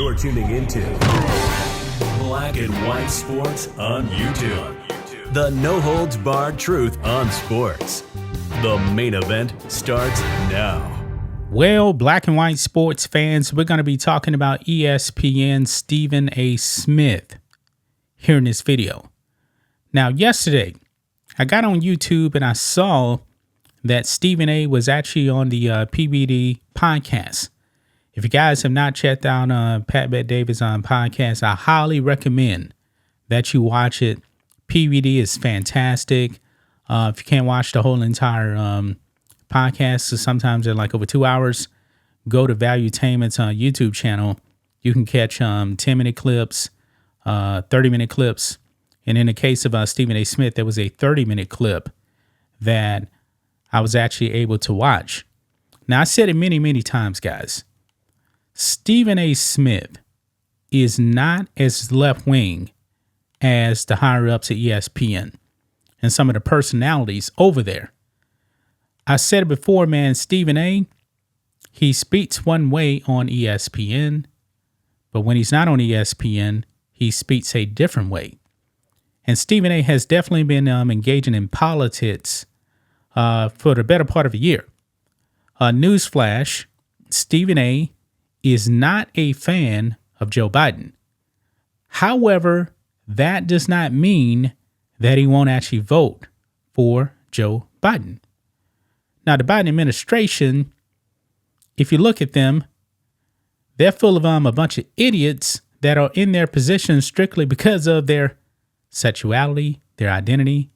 You're tuning into Black and White Sports on YouTube. The no-holds-barred truth on sports. The main event starts now. Well, Black and White Sports fans, we're going to be talking about ESPN Stephen A. Smith here in this video. Now, yesterday, I got on YouTube and I saw that Stephen A. was actually on the PBD Podcast. If you guys have not checked out Pat Bet David's podcast, I highly recommend that you watch it. PBD is fantastic. If you can't watch the whole entire podcast, so sometimes they're like over 2 hours, go to Valuetainment's YouTube channel. You can catch 10-minute clips, 30-minute clips. And in the case of Stephen A. Smith, there was a 30-minute clip that I was actually able to watch. Now, I said it many, many times, guys. Stephen A. Smith is not as left-wing as the higher-ups at ESPN and some of the personalities over there. I said it before, man, Stephen A., he speaks one way on ESPN, but when he's not on ESPN, he speaks a different way. And Stephen A. has definitely been engaging in politics for the better part of a year. Newsflash, Stephen A. is not a fan of Joe Biden. However, that does not mean that he won't actually vote for Joe Biden. Now, the Biden administration, if you look at them, they're full of a bunch of idiots that are in their positions strictly because of their sexuality, their identity.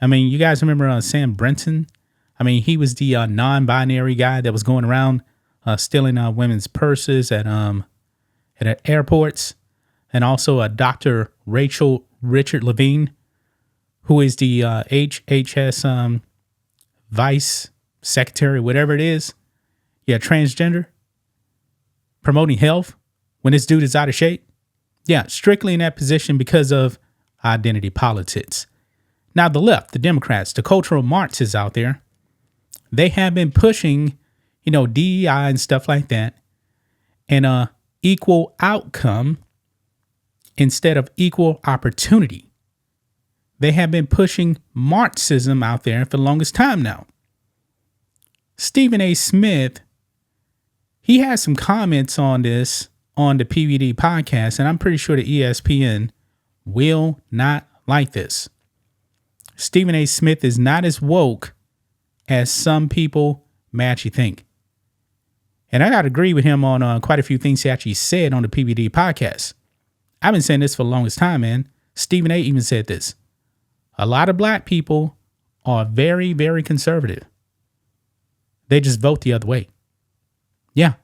I mean, you guys remember Sam Brinton? I mean, he was the non-binary guy that was going around stealing women's purses at airports, and also Dr. Richard Levine, who is the HHS vice secretary, whatever it is. Yeah, transgender, promoting health when this dude is out of shape. Yeah, strictly in that position because of identity politics. Now, the left, the Democrats, the cultural Marxists out there, they have been pushing DEI and stuff like that, and equal outcome instead of equal opportunity. They have been pushing Marxism out there for the longest time now. Stephen A. Smith, he has some comments on this on the PBD podcast, and I'm pretty sure the ESPN will not like this. Stephen A. Smith is not as woke as some people may actually think. And I got to agree with him on quite a few things he actually said on the PBD podcast. I've been saying this for the longest time, man. Stephen A. even said this. A lot of black people are very, very conservative. They just vote the other way. Yeah,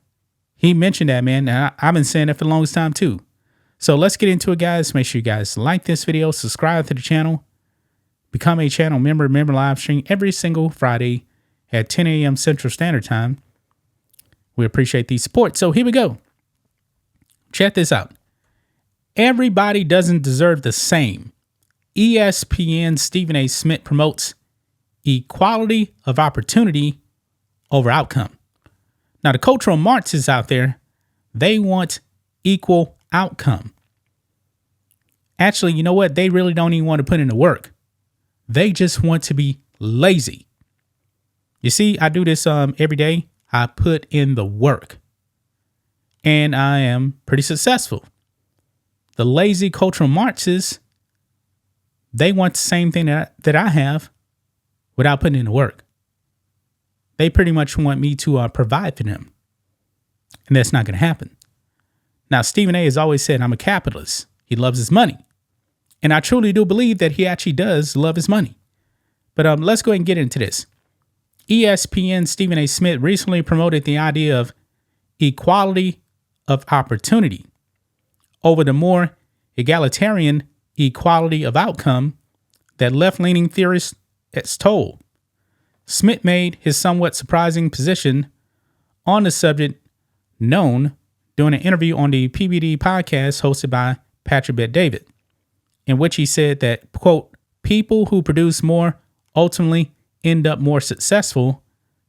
he mentioned that, man. And I've been saying that for the longest time, too. So let's get into it, guys. Make sure you guys like this video, subscribe to the channel, become a channel member live stream every single Friday at 10 a.m. Central Standard Time. We appreciate the support. So here we go. Check this out. Everybody doesn't deserve the same. ESPN Stephen A. Smith promotes equality of opportunity over outcome. Now, the cultural Marxists out there, they want equal outcome. Actually, you know what? They really don't even want to put in the work. They just want to be lazy. You see, I do this every day. I put in the work, and I am pretty successful. The lazy cultural Marxists, they want the same thing that I have without putting in the work. They pretty much want me to provide for them, and that's not going to happen. Now, Stephen A. has always said, I'm a capitalist. He loves his money, and I truly do believe that he actually does love his money. But let's go ahead and get into this. ESPN Stephen A. Smith recently promoted the idea of equality of opportunity over the more egalitarian equality of outcome that left-leaning theorists has told. Smith made his somewhat surprising position on the subject known during an interview on the PBD podcast hosted by Pat Bet David, in which he said that, quote, people who produce more ultimately end up more successful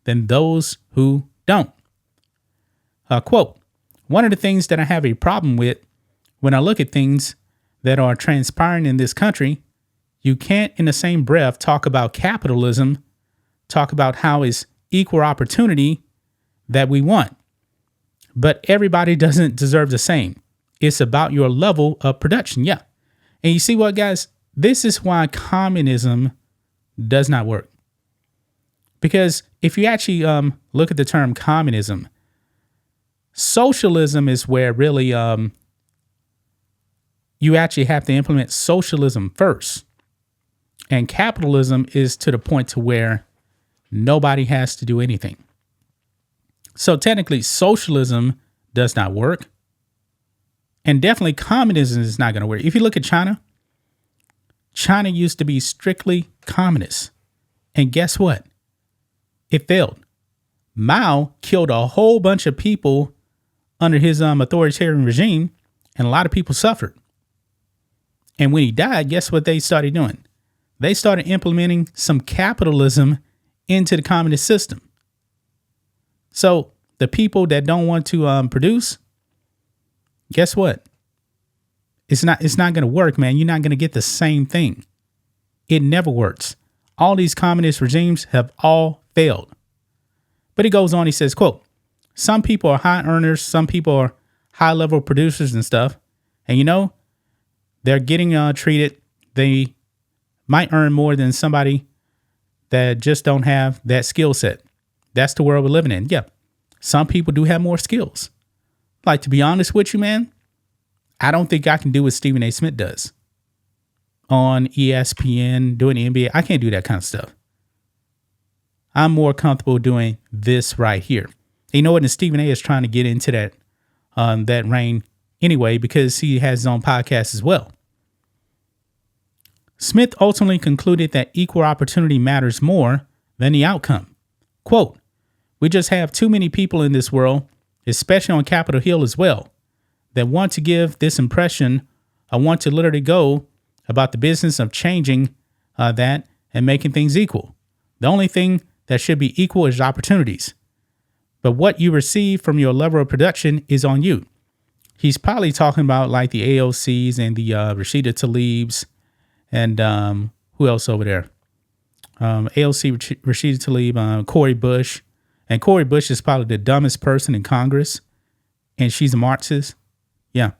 than those who don't. Quote, One of the things that I have a problem with when I look at things that are transpiring in this country, you can't in the same breath talk about capitalism, talk about how it's equal opportunity that we want. But everybody doesn't deserve the same. It's about your level of production. Yeah. And you see what, guys? This is why communism does not work. Because if you actually look at the term communism, socialism is where really you actually have to implement socialism first. And capitalism is to the point to where nobody has to do anything. So technically, socialism does not work. And definitely communism is not going to work. If you look at China, China used to be strictly communist. And guess what? It failed. Mao killed a whole bunch of people under his authoritarian regime, and a lot of people suffered. And when he died, guess what they started doing? They started implementing some capitalism into the communist system. So the people that don't want to produce, guess what? It's not going to work, man. You're not going to get the same thing. It never works. All these communist regimes have all failed. But he goes on, he says, quote, some people are high earners, some people are high level producers and stuff. And they're getting treated. They might earn more than somebody that just don't have that skill set. That's the world we're living in. Yeah. Some people do have more skills. Like, to be honest with you, man, I don't think I can do what Stephen A. Smith does on ESPN, doing the NBA. I can't do that kind of stuff. I'm more comfortable doing this right here. You know what? And Stephen A. is trying to get into that reign anyway, because he has his own podcast as well. Smith ultimately concluded that equal opportunity matters more than the outcome. Quote, we just have too many people in this world, especially on Capitol Hill as well, that want to give this impression, I want to literally go about the business of changing that and making things equal. The only thing that should be equal is opportunities. But what you receive from your level of production is on you. He's probably talking about like the AOCs and the Rashida Tlaibs and who else over there? AOC, Rashida Tlaib, Cori Bush. And Cori Bush is probably the dumbest person in Congress. And she's a Marxist. Yeah.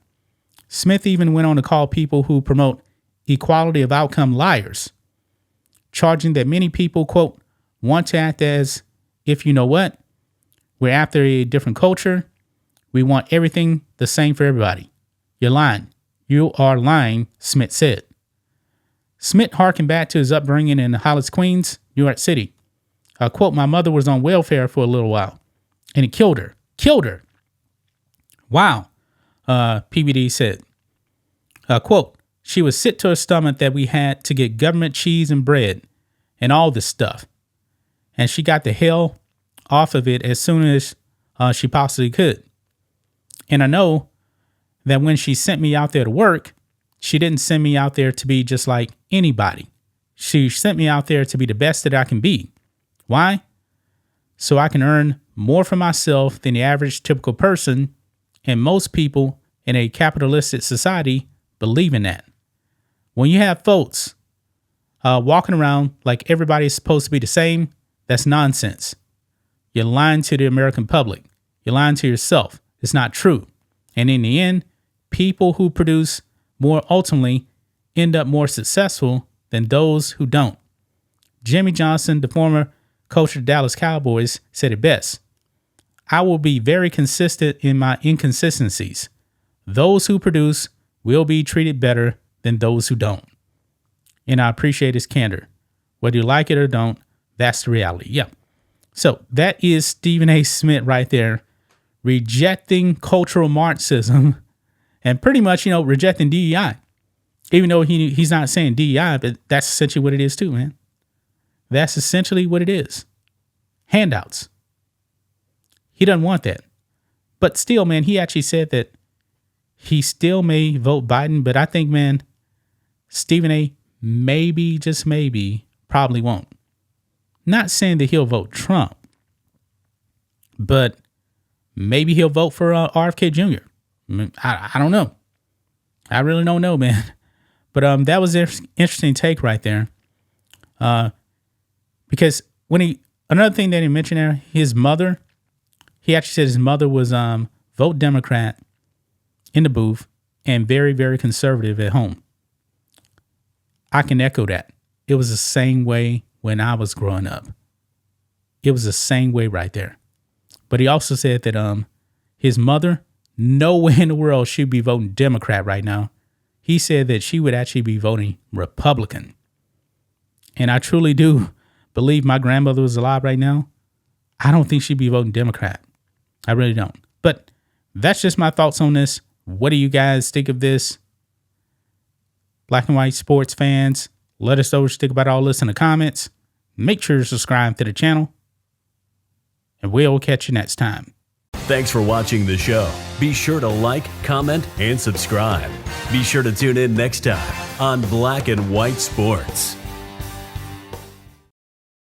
Smith even went on to call people who promote equality of outcome liars, charging that many people, quote, want to act as if, you know what, we're after a different culture. We want everything the same for everybody. You're lying. You are lying, Smith said. Smith harkened back to his upbringing in Hollis, Queens, New York City. Quote, my mother was on welfare for a little while, and it killed her. Killed her. Wow, PBD said. Quote, she was sick to her stomach that we had to get government cheese and bread and all this stuff. And she got the hell off of it as soon as she possibly could. And I know that when she sent me out there to work, she didn't send me out there to be just like anybody. She sent me out there to be the best that I can be. Why? So I can earn more for myself than the average typical person. And most people in a capitalistic society believe in that. When you have folks walking around like everybody is supposed to be the same, that's nonsense. You're lying to the American public. You're lying to yourself. It's not true. And in the end, people who produce more ultimately end up more successful than those who don't. Jimmy Johnson, the former coach of the Dallas Cowboys, said it best. I will be very consistent in my inconsistencies. Those who produce will be treated better than those who don't. And I appreciate his candor. Whether you like it or don't, that's the reality. Yeah. So that is Stephen A. Smith right there, rejecting cultural Marxism and pretty much, rejecting DEI. Even though he's not saying DEI, but that's essentially what it is too, man. That's essentially what it is. Handouts. He doesn't want that. But still, man, he actually said that he still may vote Biden, but I think, man, Stephen A. maybe, just maybe, probably won't. Not saying that he'll vote Trump, but maybe he'll vote for RFK Jr. I don't know. I really don't know, man. But that was an interesting take right there. Because another thing that he mentioned there, his mother, he actually said his mother was vote Democrat in the booth and very, very conservative at home. I can echo that. It was the same way when I was growing up. It was the same way right there. But he also said that his mother, no way in the world she'd be voting Democrat right now. He said that she would actually be voting Republican. And I truly do believe my grandmother was alive right now. I don't think she'd be voting Democrat. I really don't. But that's just my thoughts on this. What do you guys think of this? Black and white sports fans, let us know what you think about all this in the comments. Make sure to subscribe to the channel. And we'll catch you next time. Thanks for watching the show. Be sure to like, comment, and subscribe. Be sure to tune in next time on Black and White Sports.